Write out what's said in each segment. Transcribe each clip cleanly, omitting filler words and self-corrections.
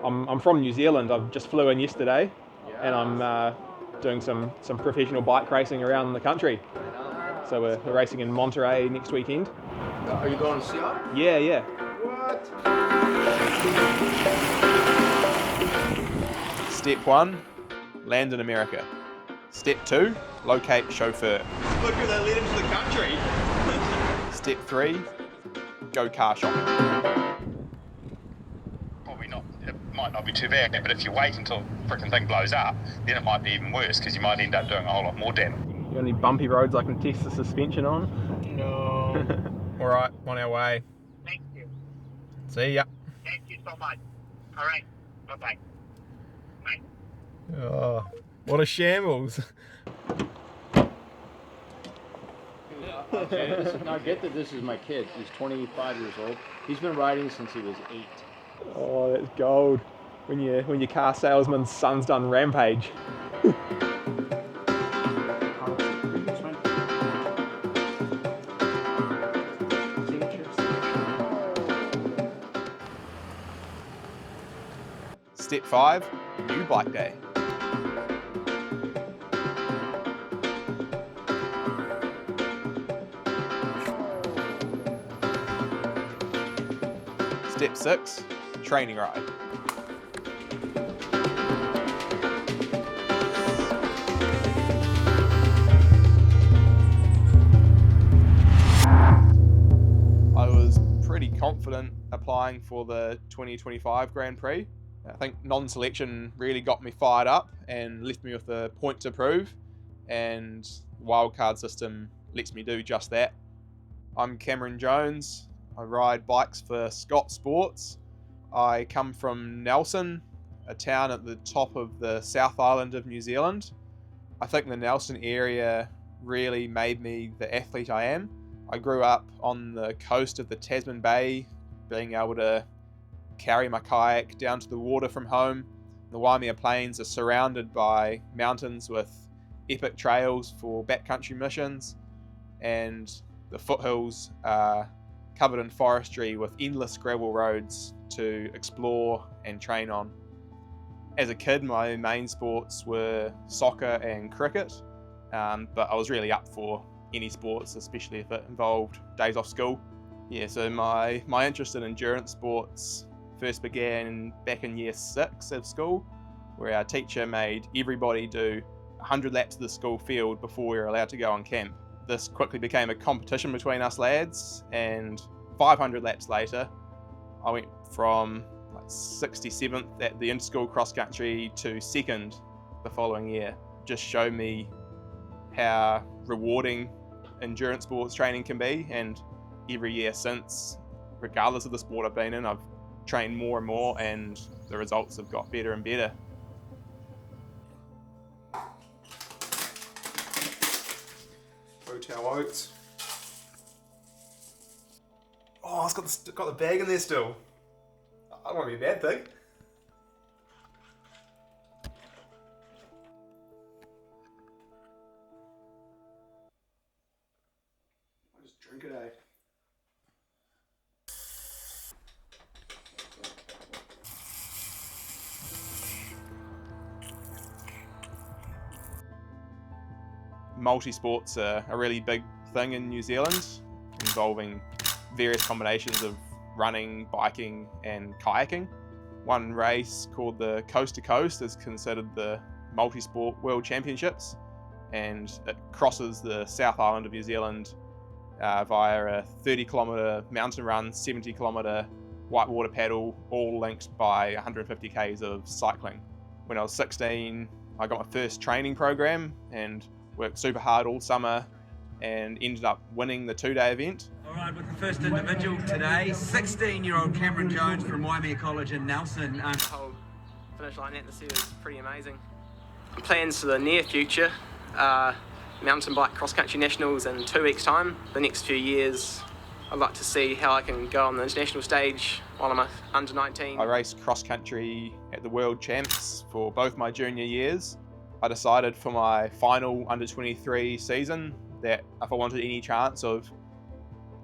I'm from New Zealand. I just flew in yesterday, and I'm doing some professional bike racing around the country. So we're racing in Monterey next weekend. Are you going to Sea Otter? Yeah. What? Step 1, land in America. Step 2, locate chauffeur. Look who they led into the country. Step 3, go car shopping. Probably not, it might not be too bad, but if you wait until the frickin' thing blows up, then it might be even worse, because you might end up doing a whole lot more damage. You got any bumpy roads I can test the suspension on? No. All right, on our way. Thank you. See ya. Thank you so much. All right, bye-bye. Bye. Oh, what a shambles. Now get that this is my kid. He's 25 years old. He's been riding since he was 8. Oh, that's gold. When your car salesman's son's done Rampage. Step 5, new bike day. Step 6, training ride. I was pretty confident applying for the 2025 Grand Prix. I think non-selection really got me fired up and left me with a point to prove, and the Wildcard system lets me do just that. I'm Cameron Jones. I ride bikes for Scott Sports. I come from Nelson, a town at the top of the South Island of New Zealand. I think the Nelson area really made me the athlete I am. I grew up on the coast of the Tasman Bay, being able to carry my kayak down to the water from home. The Waimea Plains are surrounded by mountains with epic trails for backcountry missions, and the foothills are covered in forestry with endless gravel roads to explore and train on. As a kid, my main sports were soccer and cricket, but I was really up for any sports, especially if it involved days off school. Yeah, so my interest in endurance sports first began back in year 6 of school, where our teacher made everybody do 100 laps of the school field before we were allowed to go on camp. This quickly became a competition between us lads, and 500 laps later, I went from 67th at the inter-school cross country to 2nd the following year. Just showed me how rewarding endurance sports training can be, and every year since, regardless of the sport I've been in, I've trained more and more, and the results have got better and better. Hotel oats. Oh, it's got the bag in there still. That won't be a bad thing. I'll just drink it, eh? Multi-sports are a really big thing in New Zealand, involving various combinations of running, biking and kayaking. One race called the Coast to Coast is considered the multi-sport world championships, and it crosses the South Island of New Zealand via a 30-kilometre mountain run, 70-kilometre whitewater paddle, all linked by 150 k's of cycling. When I was 16, I got my first training program and worked super hard all summer and ended up winning the 2-day event. All right, with the first individual today, 16-year-old Cameron Jones from Waimea College in Nelson. The whole finish line atmosphere is pretty amazing. Plans for the near future are mountain bike cross-country nationals in 2 weeks' time. The next few years, I'd like to see how I can go on the international stage while I'm under 19. I raced cross-country at the World Champs for both my junior years. I decided for my final under-23 season that if I wanted any chance of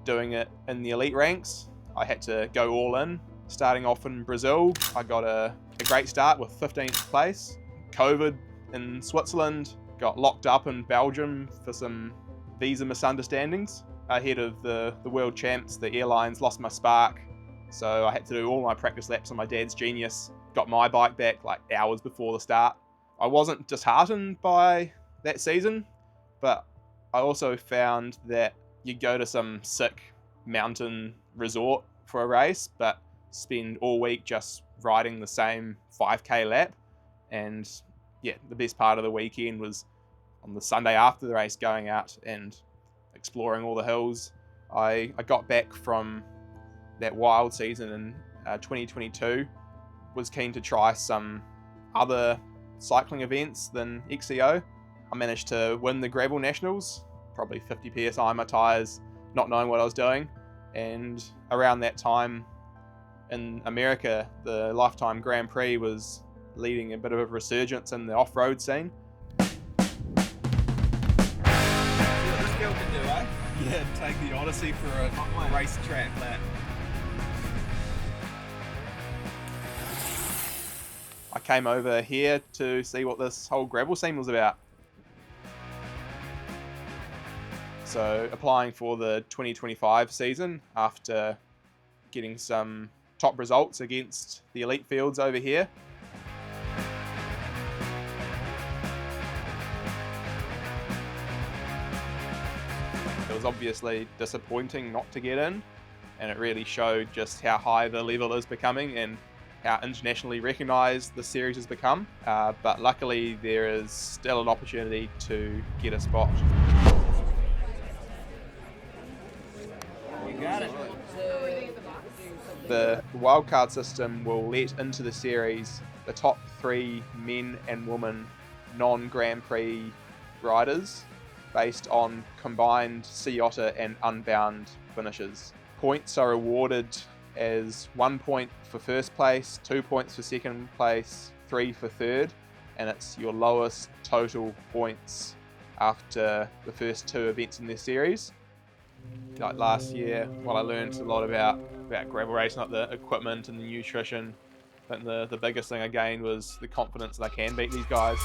doing it in the elite ranks, I had to go all in. Starting off in Brazil, I got a a great start with 15th place. COVID in Switzerland, got locked up in Belgium for some visa misunderstandings. Ahead of the World Champs, the airlines lost my spark, so I had to do all my practice laps on my dad's Genius. Got my bike back like hours before the start. I wasn't disheartened by that season, but I also found that you go to some sick mountain resort for a race, but spend all week just riding the same 5k lap. And yeah, the best part of the weekend was on the Sunday after the race, going out and exploring all the hills. I got back from that wild season in 2022, was keen to try some other cycling events than XCO. I managed to win the gravel nationals, probably 50 psi my tyres, not knowing what I was doing. And around that time in America, the Lifetime Grand Prix was leading a bit of a resurgence in the off-road scene. Yeah, take the Odyssey for a racetrack lap. I came over here to see what this whole gravel scene was about. So applying for the 2025 season after getting some top results against the elite fields over here. It was obviously disappointing not to get in, and it really showed just how high the level is becoming and how internationally recognised the series has become. But luckily there is still an opportunity to get a spot. You got it. The wildcard system will let into the series the top 3 men and women non-Grand Prix riders based on combined Sea Otter and Unbound finishes. Points are awarded as 1 point for first place, 2 points for second place, 3 for third, and it's your lowest total points after the first 2 events in this series. Like last year, I learned a lot about gravel racing, like the equipment and the nutrition. I think the biggest thing I gained was the confidence that I can beat these guys.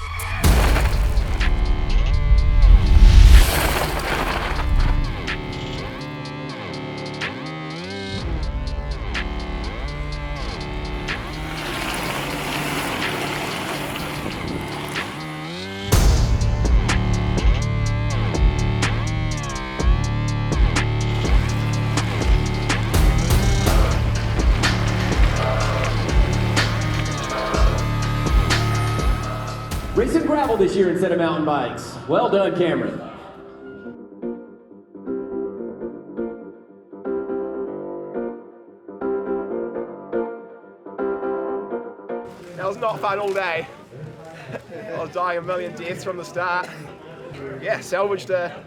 Racing gravel this year instead of mountain bikes. Well done, Cameron. That was not fun all day. I was dying a million deaths from the start. Yeah, salvaged a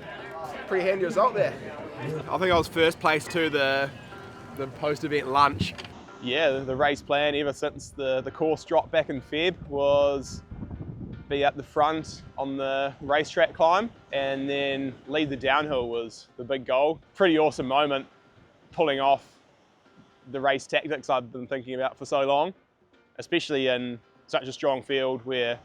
pretty handy result there. I think I was first place to the post-event lunch. Yeah, the race plan ever since the course dropped back in Feb was be at the front on the racetrack climb, and then lead the downhill was the big goal. Pretty awesome moment, pulling off the race tactics I've been thinking about for so long, especially in such a strong field where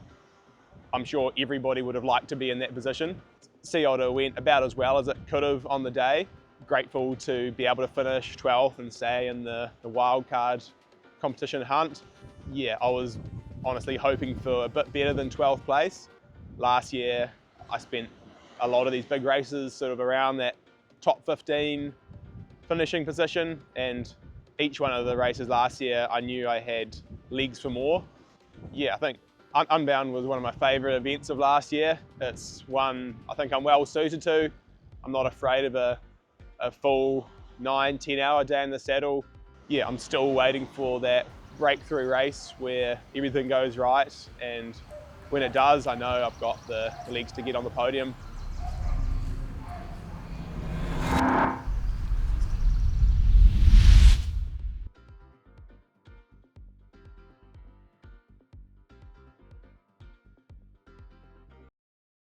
I'm sure everybody would have liked to be in that position. Sea Otter went about as well as it could have on the day. Grateful to be able to finish 12th and stay in the wildcard competition hunt. Yeah, I was honestly hoping for a bit better than 12th place. Last year, I spent a lot of these big races sort of around that top 15 finishing position, and each one of the races last year, I knew I had legs for more. Yeah, I think Unbound was one of my favourite events of last year. It's one I think I'm well suited to. I'm not afraid of a full 9-10 hour day in the saddle. Yeah, I'm still waiting for that breakthrough race where everything goes right, and when it does, I know I've got the legs to get on the podium.